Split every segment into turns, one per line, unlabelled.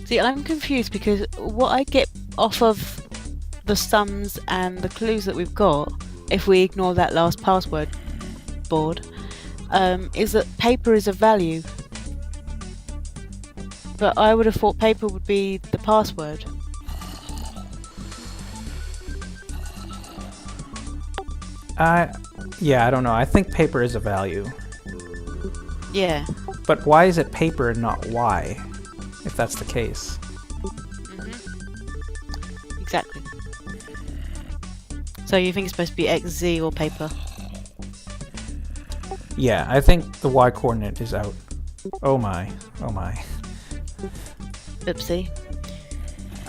See, I'm confused because what I get off of the sums and the clues that we've got, if we ignore that last password board, is that paper is a value. But I would have thought paper would be the password.
Yeah, I don't know. I think paper is a value.
Yeah.
But why is it paper and not Y, if that's the case?
Exactly. So you think it's supposed to be XZ or paper?
Yeah, I think the Y coordinate is out. Oh my. Oh my.
Oopsie.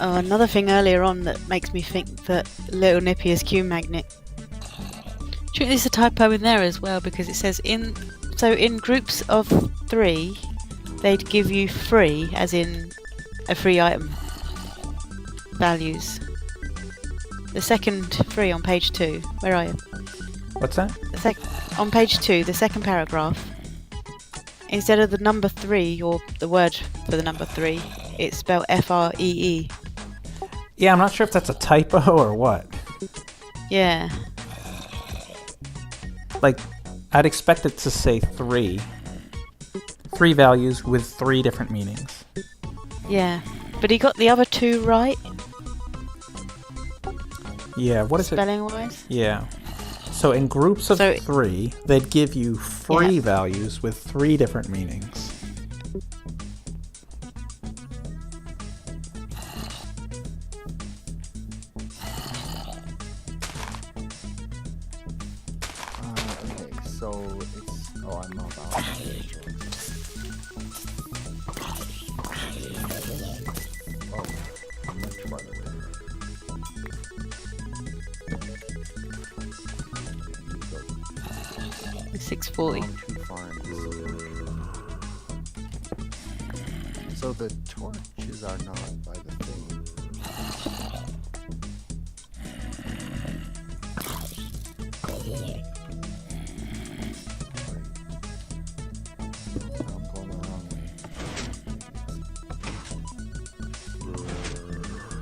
Oh, another thing earlier on that makes me think that Little Nippy is Q magnet. Do you think there's a typo in there as well? Because it says in groups of 3, they'd give you free, as in a free item values. The second 3 on page 2. Where are you?
What's that?
On page 2, the second paragraph. Instead of the number 3 or the word for the number 3, it's spelled FREE.
Yeah, I'm not sure if that's a typo or what.
Yeah.
Like, I'd expect it to say 3. 3 values with 3 different meanings.
Yeah. But he got the other 2 right.
Yeah, what is it?
Spelling-wise?
Yeah. So in groups of 3, they'd give you free values with 3 different meanings.
Okay, so it's... Oh, I'm not out. Oh, I'm much farther away.
640.
Too far so the torches are not by the thing. I'm going the wrong way.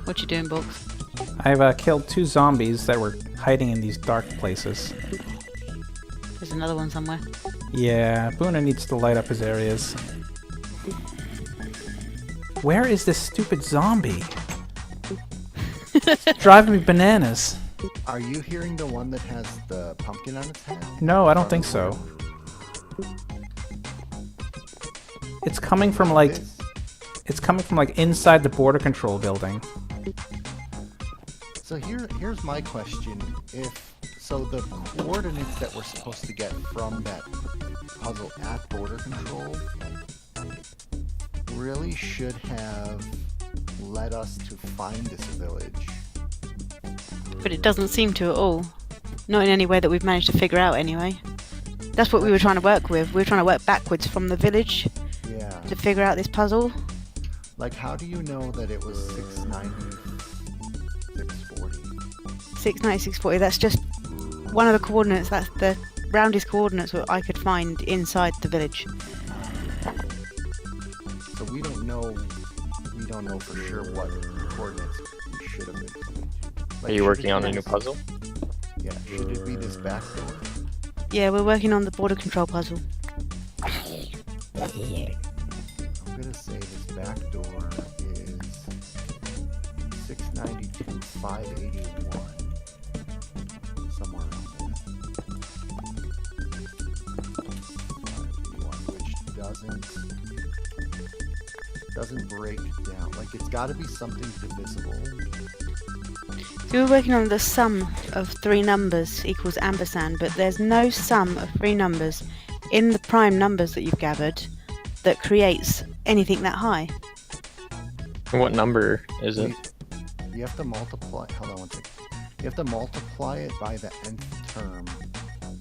What you doing, Box?
I've killed 2 zombies that were hiding in these dark places.
There's another one somewhere.
Yeah, Bhuna needs to light up his areas. Where is this stupid zombie? It's driving me bananas.
Are you hearing the one that has the pumpkin on its head?
No, I don't think so. It's coming from like... It's coming from like inside the border control building.
So here's my question. So the coordinates that we're supposed to get from that puzzle at border control really should have led us to find this village.
But it doesn't seem to at all. Not in any way that we've managed to figure out anyway. That's what we were trying to work with. We were trying to work backwards from the village to figure out this puzzle.
Like, how do you know that it was 690, 640?
690, 640, that's just one of the coordinates. That's the roundest coordinates that I could find inside the village.
So we don't know for sure what coordinates we should have been. Like,
are you working on a new puzzle?
Yeah, should it be this back door?
Yeah, we're working on the border control puzzle.
I'm gonna say this back door is 692, 581. Somewhere around there. 581, which doesn't break down. Like, it's gotta be something divisible.
So we're working on the sum of 3 numbers equals ampersand, but there's no sum of 3 numbers in the prime numbers that you've gathered that creates anything that high.
What number is it?
You have to multiply. Hold on one second. You have to multiply it by the nth term,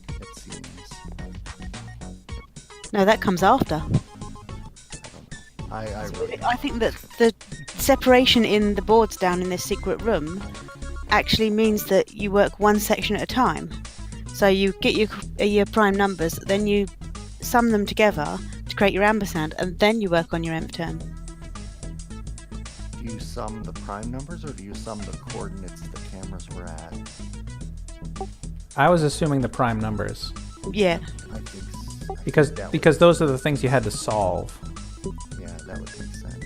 it seems.
No, that comes after. I think that the separation in the boards down in this secret room actually means that you work one section at a time. So you get your prime numbers, then you sum them together to create your ampersand, and then you work on your nth term.
you sum the prime numbers, or do you sum the coordinates the cameras were at?
I was assuming the prime numbers
Yeah.
I think
because those are the things you had to solve.
yeah, that would make sense.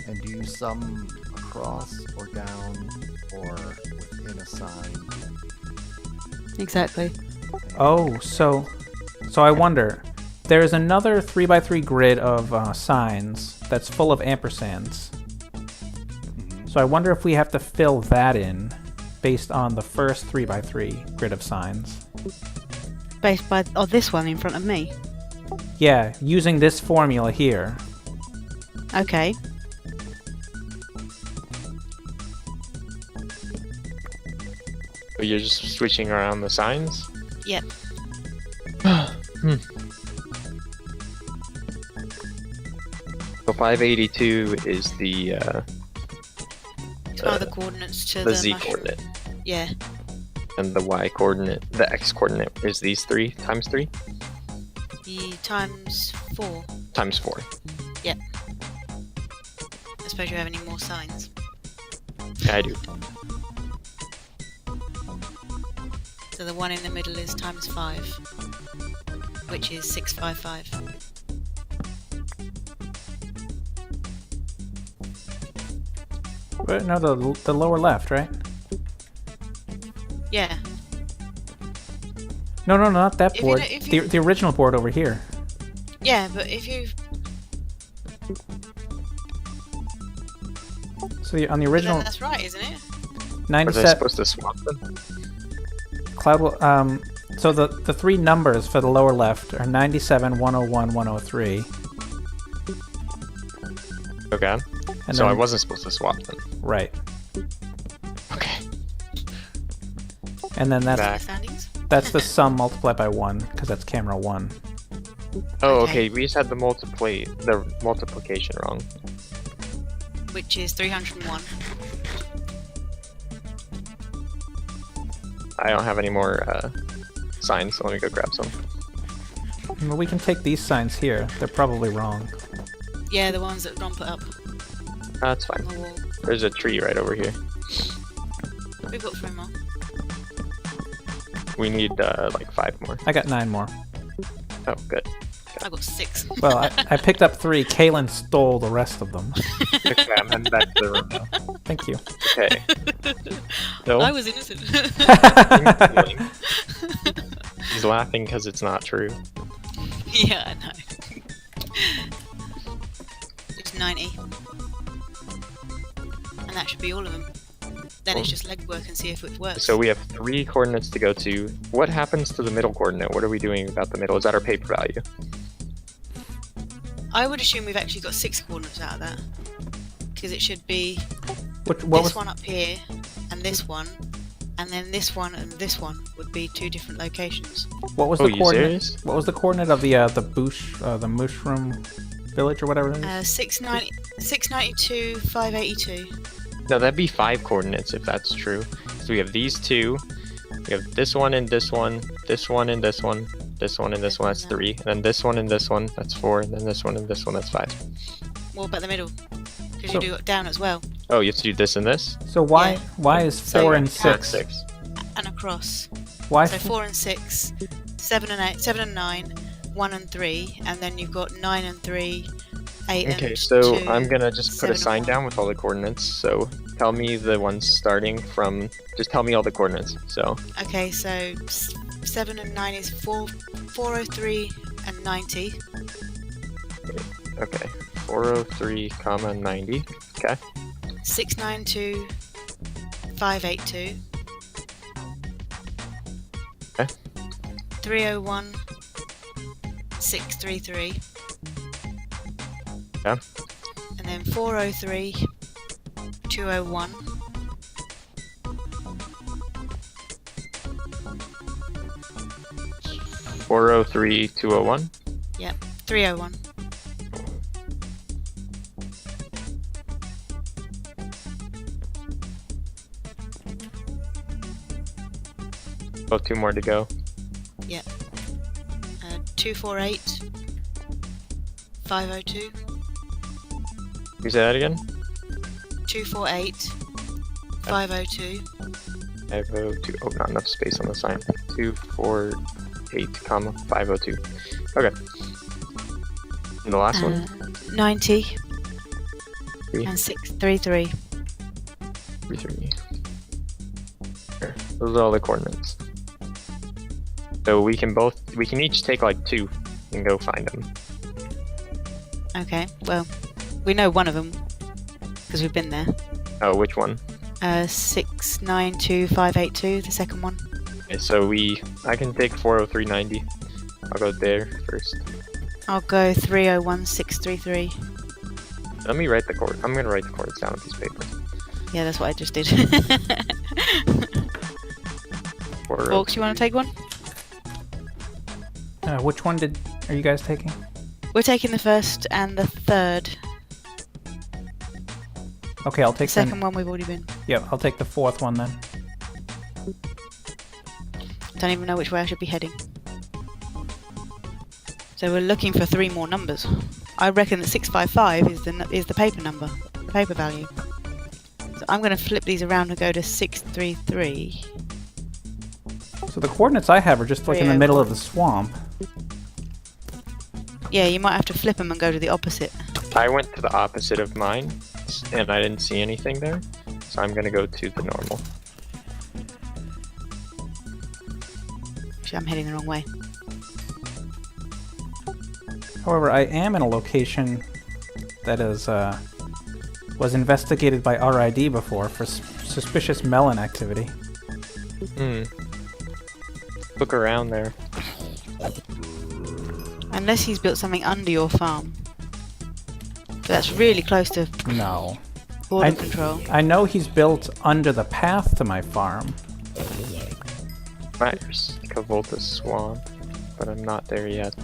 And do you sum across or down or within a sign?
Exactly.
Oh, so I wonder. There's another 3x3 grid of signs that's full of ampersands. So I wonder if we have to fill that in based on the first 3x3 grid of signs.
Based by this one in front of me.
Yeah, using this formula here.
Okay.
But you're just switching around the signs?
Yep.
So 582 is the
The coordinates to
the
the
z
mushroom.
coordinate,
Yeah.
and the y coordinate, the x coordinate is these 3 times 3
The times 4.
times 4.
Yep. I suppose you have any more signs.
Yeah, I do.
So the one in the middle is times 5, which is 655.
No, the lower left, right?
Yeah.
No, not that
If you
board.
don't- if you-
The original board over here.
Yeah, but if you...
So on the
Then
original
that's right, isn't it?
Was I
97
supposed to swap them?
Cloud will, so the 3 numbers for the lower left are 97, 101, 103.
Okay.
And
So
then,
I wasn't supposed to swap them.
right.
Okay.
And then that's
Back.
Standings?
the sum multiplied by 1 because that's camera 1.
Oh,
Okay.
okay. We just had the multiplication wrong.
Which is 301.
I don't have any more signs, so let me go grab some.
Well, we can take these signs here. They're probably wrong.
Yeah, the ones that Ron put up
That's fine.
on the wall.
There's a tree right over here.
We've got 3 more.
We need like 5 more.
I got 9 more.
Oh, good.
I got 6.
Well, I picked up 3. Kaylin stole the rest of them.
Okay, I'm heading back to the room now.
Thank you.
Okay. No?
I was innocent.
He's laughing because it's not true.
Yeah, I know. It's 90. And that should be all of them. Then it's just legwork and see if it works.
So we have 3 coordinates to go to. What happens to the middle coordinate? What are we doing about the middle? Is that our paper value?
I would assume we've actually got 6 coordinates out of that. Because it should be
What
this
was
one up here, and this one, and then this one and this one would be 2 different locations.
what was
Oh,
the
you
coordinate?
serious?
What was the coordinate of the mushroom village or whatever it is?
692, 582.
No, that'd be 5 coordinates if that's true. So we have these 2. We have this one and this one, this one and this one, this one and this one, that's 3. And then this one and this one, that's 4. And then this one and this one, that's 5.
What about the middle? Because
So-
you do it down as well.
Oh, you have to do this and this?
So why
yeah.
is
So
4 and
four and
6?
And across.
Why?
So 4 and 6, 7 and 8, 7 and 9, 1 and 3, and then you've got 9 and 3, 8 and 2.
Okay, so I'm gonna just put
7
a
and
sign
1.
down with all the coordinates. So tell me the ones starting from, just tell me all the coordinates. So,
Okay, so 7 and 9 is 403 and 90.
okay, 403, comma 90. Okay,
692, 582.
Okay.
301, 633.
Yeah.
And then 403, 201.
403, 201.
Yep, 301.
Oh, 2 more to go.
248, 502.
You say that again?
248 502.
502. Oh, not enough space on the sign. 248, comma 502. Okay. And the last one?
90
Three.
and 633.
3. There. Those are all the coordinates. So we can each take like 2 and go find them.
Okay, well, we know one of them because we've been there.
Oh, which one?
692582, the second one.
Okay, so I can take 40390. I'll go there first.
I'll go 301633.
Let me write the chord. I'm gonna write the chords down on a piece of paper.
Yeah, that's what I just did.
403.
Forks, you want to take one?
Which one are you guys taking?
We're taking the first and the third.
Okay, I'll
The
take
second one we've already been.
Yeah, I'll take the 4th one then.
Don't even know which way I should be heading. So we're looking for 3 more numbers. I reckon that 655 is the paper number, the paper value. So I'm going to flip these around and go to 633.
So the coordinates I have are just like in the middle of the swamp.
Yeah, you might have to flip them and go to the opposite.
I went to the opposite of mine, and I didn't see anything there. So I'm gonna go to the normal.
Actually, I'm heading the wrong way.
However, I am in a location that was investigated by RID before for suspicious melon activity.
Look around there.
Unless he's built something under your farm. But that's really close to
No.
border control.
I know he's built under the path to my farm.
There's Cavolta Swamp, but I'm not there yet.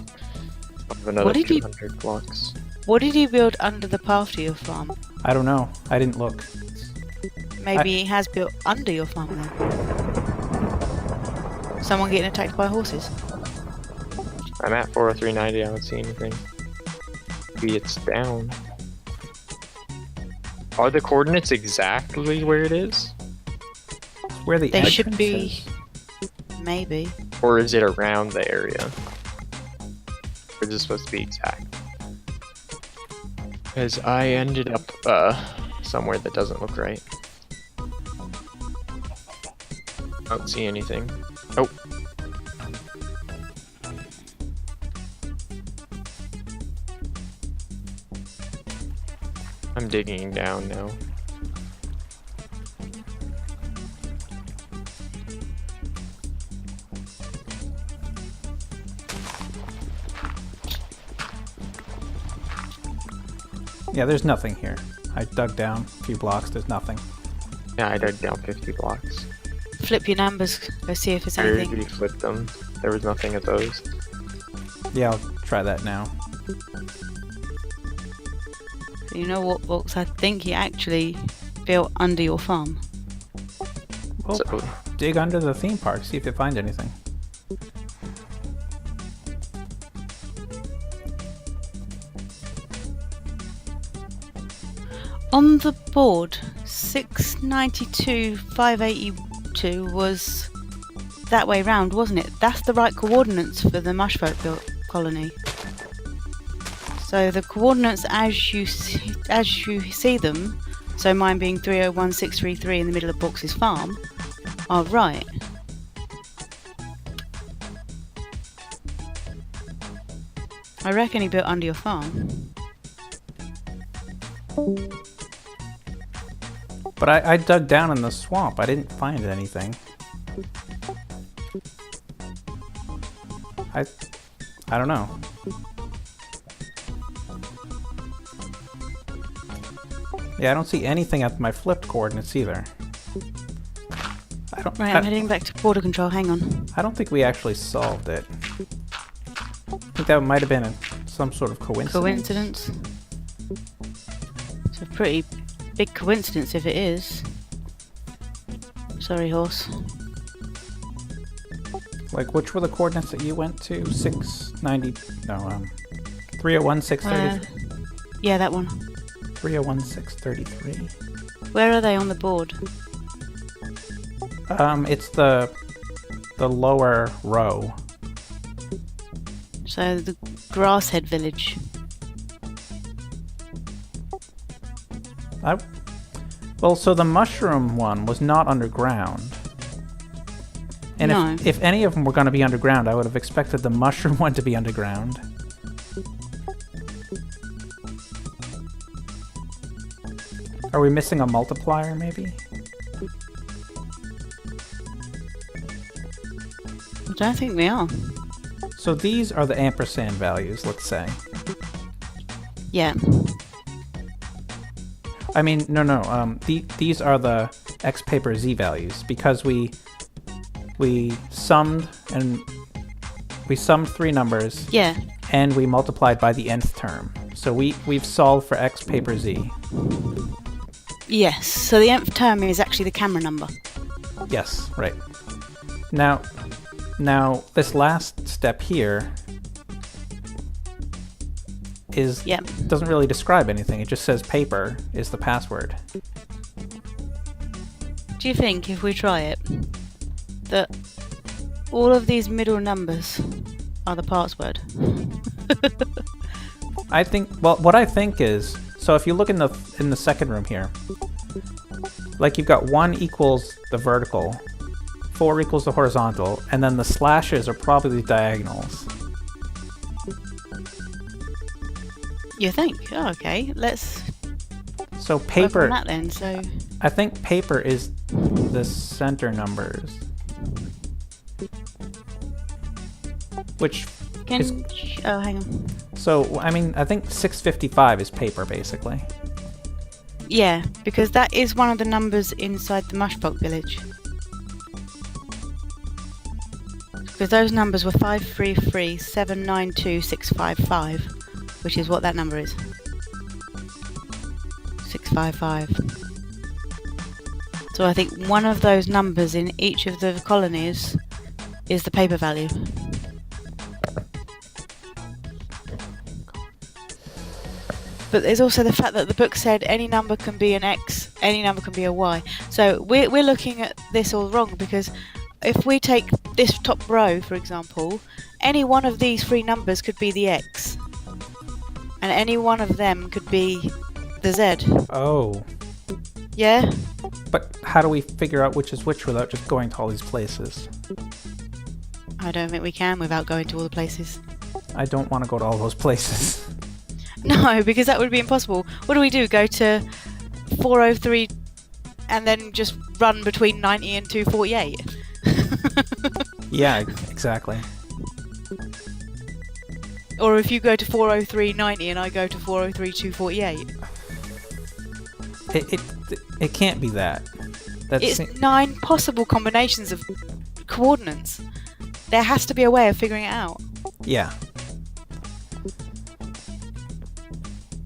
I have another
What did he-
200 blocks.
What did he build under the path to your farm?
I don't know. I didn't look.
Maybe he has built under your farm then. Someone getting attacked by horses?
I'm at 40390. I don't see anything. Maybe it's down. Are the coordinates exactly where it is?
Where the
They should
entrance
be.
is.
Maybe.
Or is it around the area? Or is it supposed to be exact? Because I ended up somewhere that doesn't look right. I don't see anything. Oh. I'm digging down now.
Yeah, there's nothing here. I dug down a few blocks. There's nothing.
Yeah, I dug down 50 blocks.
Flip your numbers. Go see if there's
I
anything.
already flipped them. There was nothing at those.
Yeah, I'll try that now.
You know what, Volks? I think he actually built under your farm.
Well,
So,
dig under the theme park, see if you find anything.
On the board, 692,582 was that way round, wasn't it? That's the right coordinates for the mushfolk colony. So the coordinates as you see them, so mine being 301633 in the middle of Box's farm, are right. I reckon he built under your farm.
But I dug down in the swamp. I didn't find anything. I don't know. Yeah, I don't see anything at my flipped coordinates either.
Right, I'm heading back to border control. Hang on.
I don't think we actually solved it. I think that might have been some sort of coincidence.
Coincidence? It's a pretty big coincidence if it is. Sorry, horse.
Like, which were the coordinates that you went to? 690... No, 301, 633.
Yeah, that one.
301, 633.
Where are they on the board?
It's the lower row.
So the Grasshead Village.
Well, so the mushroom one was not underground. And
No.
if any of them were going to be underground, I would have expected the mushroom one to be underground. Are we missing a multiplier, maybe?
I don't think we are.
So these are the ampersand values, let's say.
Yeah.
I mean, no. These are the X paper Z values because we summed three numbers
Yeah.
and we multiplied by the nth term. So we've solved for X paper Z.
Yes. So the nth term is actually the camera number.
Yes, right. Now this last step here
Yep.
doesn't really describe anything. It just says paper is the password.
Do you think if we try it, that all of these middle numbers are the password?
I think, well, what I think is, so if you look in the second room here, like you've got 1 equals the vertical, 4 equals the horizontal, and then the slashes are probably diagonals.
You think? Oh, okay. Let's
So
work on
paper,
that then. So
I think paper is the center numbers. Which,
oh, hang on.
so, I mean, I think 655 is paper, basically.
Yeah, because that is one of the numbers inside the Mushbog village. Because those numbers were 533792655, which is what that number is. 655. So I think one of those numbers in each of the colonies is the paper value. But there's also the fact that the book said any number can be an X, any number can be a Y. So we're looking at this all wrong, because if we take this top row, for example, any one of these 3 numbers could be the X. And any one of them could be the Z.
Oh.
Yeah?
But how do we figure out which is which without just going to all these places?
I don't think we can without going to all the places.
I don't want to go to all those places.
No, because that would be impossible. What do we do? Go to 403 and then just run between 90 and 248?
Yeah, exactly.
Or if you go to 403.90 and I go to 403.248?
It can't be that.
It's 9 possible combinations of coordinates. There has to be a way of figuring it out.
Yeah.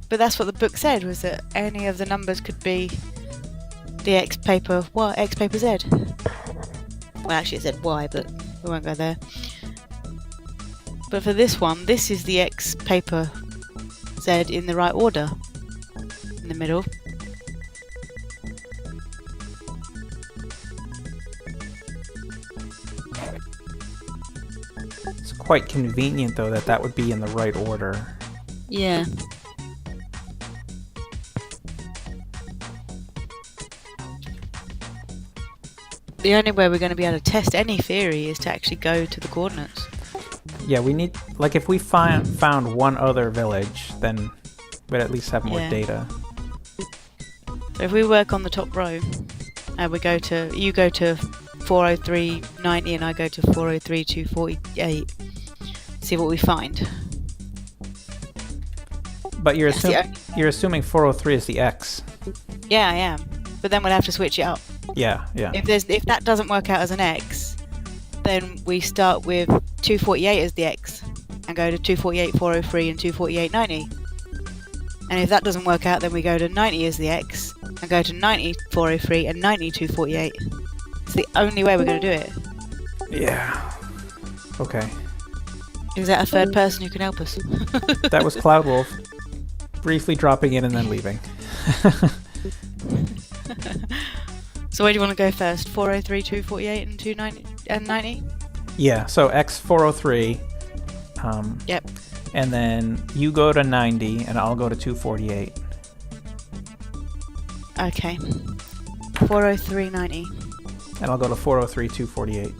But that's what the book said, was that any of the numbers could be the X paper Z. Well, actually it said Y, but we won't go there. But for this one, this is the X paper Z in the right order. In the middle.
It's quite convenient, though, that would be in the right order.
Yeah. The only way we're going to be able to test any theory is to actually go to the coordinates.
Yeah, we need, like, if we found one other village, then we'd at least have more
Yeah.
data.
So if we work on the top row, and you go to 403.90 and I go to 403.248, see what we find.
But you're
That's the
assuming 403 is the X.
Yeah, I am. But then we'll have to switch it up.
Yeah.
If that doesn't work out as an X, then we start with 248 as the X and go to 248, 403 and 248.90. And if that doesn't work out, then we go to 90 as the X and go to 90, 403 and 90, 248. It's the only way we're going to do it.
Yeah. Okay.
Is that a third person who can help us?
That was Cloud Wolf, briefly dropping in and then leaving.
So where do you want to go first? 403, 248, and 290 and 90?
Yeah, so X 403.
Yep.
And then you go to 90, and I'll go to 248.
Okay. 403, 90.
And I'll go to 403, 248.